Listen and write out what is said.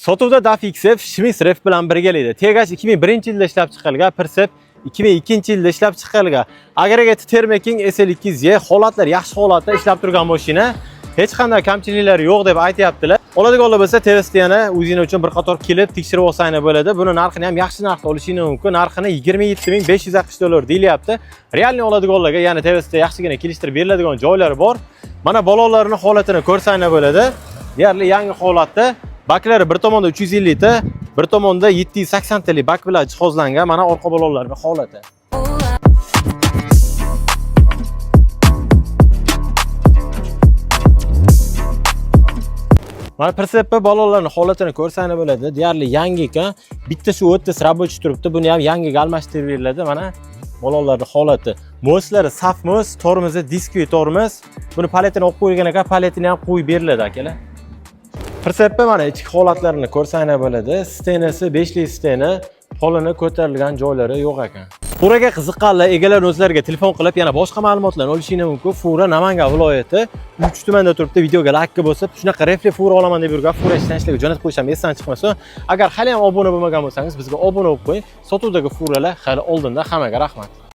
Sotuvda Dafixef Schmitz Ref bilan birgalikda. Tegash 2001-yilda ishlab chiqarilgan, Persep 2002-yilda ishlab chiqarilgan. Agregati Thermaking SL200Y holatlar yaxshi holatda ishlab turgan mashina. Hech qanday kamchiliklari yo'q deb aytayaptilar. Oladiganlar bo'lsa, testda yana o'zing uchun bir qator kelib tekshirib olsangiz bo'ladi. Buni narxini ham yaxshi narxda olishingiz mumkin. Narxini 27560 dollar deyilyapti. Realni oladiganlarga, ya'ni testda yaxshigina kelishtirib beriladigan joylari bor. Mana balonlarning holatini ko'rsangiz bo'ladi. Deyarli yangi holatda. Baklari bir tomonda 350 ta, bir tomonda 780 talik bak bilan jihozlangan. Mana orqa balonlarning holati. Mana Persep balonlarning holatini ko'rsangiz bo'ladi. Deyarli yangi ekan. Bitta shu o'tda rabochiy turibdi. Buni ham yangiga almashtirib beriladi. Mana balonlarning holati. Moslari saf mos, tormozi diskiy tormoz. Buni paletini olib qo'yilgan ekan, paletini ham qo'yib beriladi akalar. Persep mana ichki holatlarini ko'rsangiz bo'ladi. Stenasi 5 li stena, polini ko'tarilgan joylari yo'q ekan. Furaga qiziqqanlar egalar o'zlariga telefon qilib yana boshqa ma'lumotlarni olishingiz mumkin. Fura Namangan viloyati 3 tumanda turibdi. Videoga like bosib, shunaqa refli fura olaman deb yurgan fura ishlanishlarga jo'natib qo'yisham esdan chiqmasin. Agar hali ham obuna bo'lmagan bo'lsangiz, bizga obuna bo'lib qo'ying. Sotuvdagi furalar hali oldinda. Hammaga rahmat.